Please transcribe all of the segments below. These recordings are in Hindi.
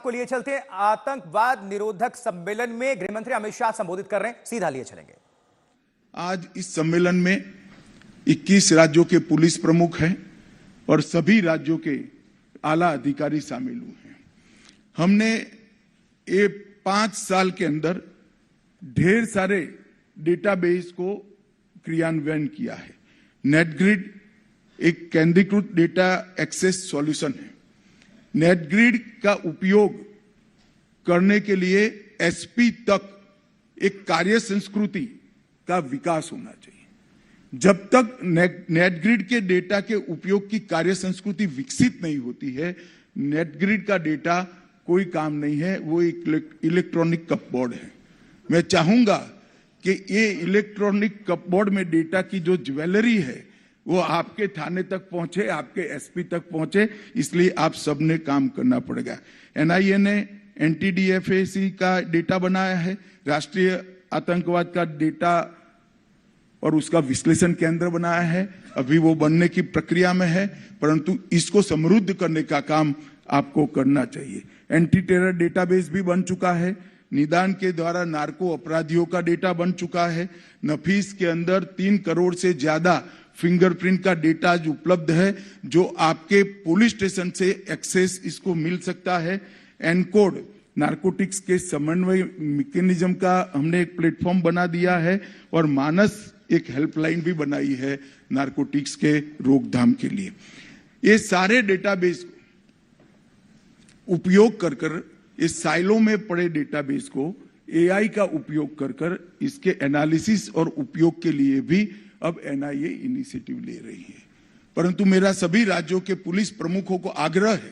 आपको लिए चलते हैं आतंकवाद निरोधक सम्मेलन में गृहमंत्री अमित शाह संबोधित कर रहे हैं, सीधा लिए चलेंगे। आज इस सम्मेलन में 21 राज्यों के पुलिस प्रमुख हैं और सभी राज्यों के आला अधिकारी शामिल हुए हैं। हमने ये 5 साल के अंदर ढेर सारे डेटाबेस को क्रियान्वयन किया है। नेटग्रिड एक केंद्रीकृत डेटा एक्सेस सॉल्यूशन है। नेटग्रिड का उपयोग करने के लिए एसपी तक एक कार्य संस्कृति का विकास होना चाहिए। जब तक नेटग्रिड के डेटा के उपयोग की कार्य संस्कृति विकसित नहीं होती है, नेटग्रिड का डेटा कोई काम नहीं है, वो एक इलेक्ट्रॉनिक कपबोर्ड है। मैं चाहूंगा कि ये इलेक्ट्रॉनिक कपबोर्ड में डेटा की जो ज्वेलरी है वो आपके थाने तक पहुंचे, आपके एसपी तक पहुंचे, इसलिए आप सबने काम करना पड़ेगा। एनआईए ने एनटीडीएफएसी का डेटा बनाया है, राष्ट्रीय आतंकवाद का डेटा और उसका विश्लेषण केंद्र बनाया है। अभी वो बनने की प्रक्रिया में है, परंतु इसको समृद्ध करने का काम आपको करना चाहिए। एंटी टेरर डेटाबेस भी बन चुका है। निदान के द्वारा नार्को अपराधियों का डेटा बन चुका है। नफीस के अंदर 3 करोड़ से ज्यादा फिंगरप्रिंट का डेटा आज उपलब्ध है, जो आपके पुलिस स्टेशन से एक्सेस इसको मिल सकता है। एनकोड नार्कोटिक्स के समन्वय मैकेनिज्म का हमने एक प्लेटफॉर्म बना दिया है और मानस एक हेल्पलाइन भी बनाई है नार्कोटिक्स के रोकथाम के लिए। ये सारे डेटाबेस उपयोग कर इस साइलो में पड़े डेटाबेस को एआई का उपयोग कर इसके एनालिसिस और उपयोग के लिए भी अब एनआईए इनिशिएटिव ले रही है। परंतु मेरा सभी राज्यों के पुलिस प्रमुखों को आग्रह है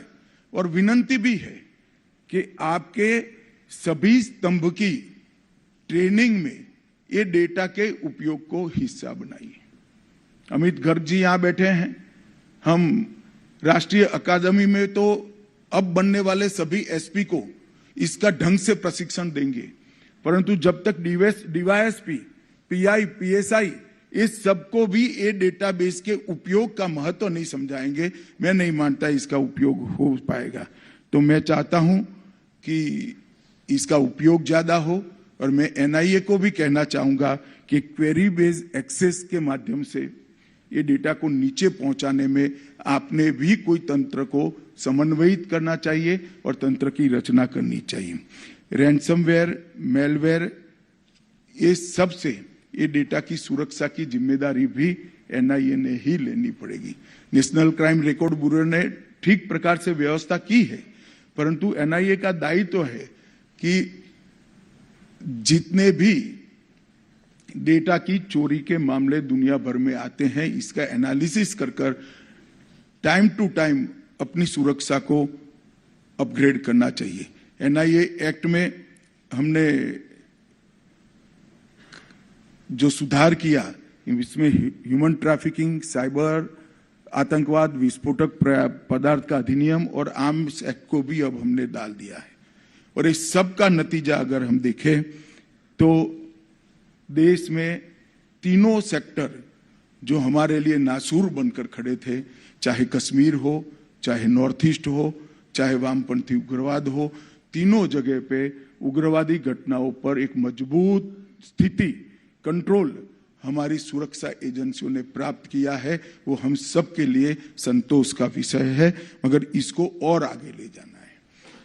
और विनंती भी है कि आपके सभी स्तंभ की ट्रेनिंग में ये डेटा के उपयोग को हिस्सा बनाइए। अमित गर्ग जी यहां बैठे हैं। हम राष्ट्रीय अकादमी में तो अब बनने वाले सभी एसपी को इसका ढंग से प्रशिक्षण देंगे, परंतु जब तक डीवाईएसपी, पीआई, पीएसआई इस सबको भी ये डेटाबेस के उपयोग का महत्व नहीं समझाएंगे, मैं नहीं मानता इसका उपयोग हो पाएगा। तो मैं चाहता हूं कि इसका उपयोग ज्यादा हो और मैं एनआईए को भी कहना चाहूंगा कि क्वेरी बेस्ड एक्सेस के माध्यम से ये डेटा को नीचे पहुंचाने में आपने भी कोई तंत्र को समन्वयित करना चाहिए और तंत्र की रचना करनी चाहिए। रैंसमवेयर, मेलवेयर, ये सबसे ये डेटा की सुरक्षा की जिम्मेदारी भी एनआईए ने ही लेनी पड़ेगी। नेशनल क्राइम रिकॉर्ड ब्यूरो ने ठीक प्रकार से व्यवस्था की है, परंतु एनआईए का दायित्व है कि जितने भी डेटा की चोरी के मामले दुनिया भर में आते हैं, इसका एनालिसिस कर टाइम टू टाइम अपनी सुरक्षा को अपग्रेड करना चाहिए। एनआईए एक्ट में हमने जो सुधार किया, इसमें ह्यूमन ट्रैफिकिंग, साइबर आतंकवाद, विस्फोटक पदार्थ का अधिनियम और आर्म्स एक्ट को भी अब हमने डाल दिया है। और इस सब का नतीजा अगर हम देखें तो देश में तीनों सेक्टर जो हमारे लिए नासूर बनकर खड़े थे, चाहे कश्मीर हो, चाहे नॉर्थ ईस्ट हो, चाहे वामपंथी उग्रवाद हो, तीनों जगह पे उग्रवादी घटनाओं पर एक मजबूत स्थिति, कंट्रोल हमारी सुरक्षा एजेंसियों ने प्राप्त किया है। वो हम सब के लिए संतोष का विषय है, मगर इसको और आगे ले जाना है।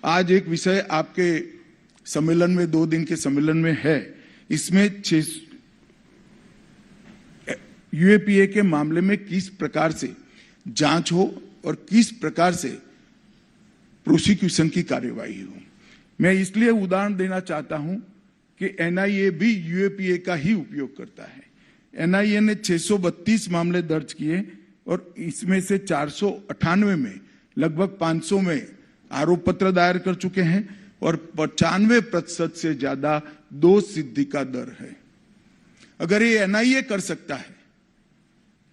आज एक विषय आपके सम्मेलन में, 2 दिन के सम्मेलन में है, इसमें यूएपीए के मामले में किस प्रकार से जांच हो और किस प्रकार से प्रोसिक्यूशन की कार्यवाही हो। मैं इसलिए उदाहरण देना चाहता हूं कि एनआईए भी यूएपीए का ही उपयोग करता है। एनआईए ने 632 मामले दर्ज किए और इसमें से 498 में लगभग 500 में आरोप पत्र दायर कर चुके हैं और 95% से ज्यादा दोष सिद्धि का दर है। अगर ये एनआईए कर सकता है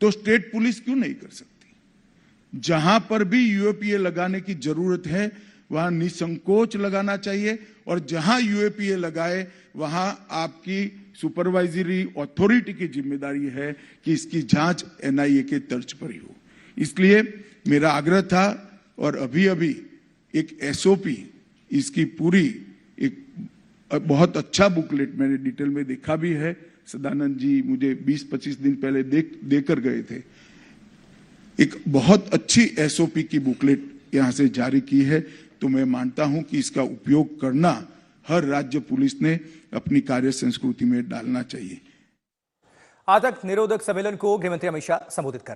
तो स्टेट पुलिस क्यों नहीं कर सकती? जहां पर भी यूएपीए लगाने की जरूरत है वहां निसंकोच लगाना चाहिए, और जहां यूएपीए लगाए वहां आपकी सुपरवाइजरी अथॉरिटी की जिम्मेदारी है कि इसकी जांच एनआईए के तर्ज पर ही हो। इसलिए मेरा आग्रह था और अभी एक एसओपी इसकी पूरी एक बहुत अच्छा बुकलेट मैंने डिटेल में देखा भी है। सदानंद जी मुझे 20-25 दिन पहले देकर गए थे। एक बहुत अच्छी एसओपी की बुकलेट यहां से जारी की है। तो मैं मानता हूं कि इसका उपयोग करना हर राज्य पुलिस ने अपनी कार्य संस्कृति में डालना चाहिए। आतंक निरोधक सम्मेलन को गृहमंत्री अमित शाह संबोधित कर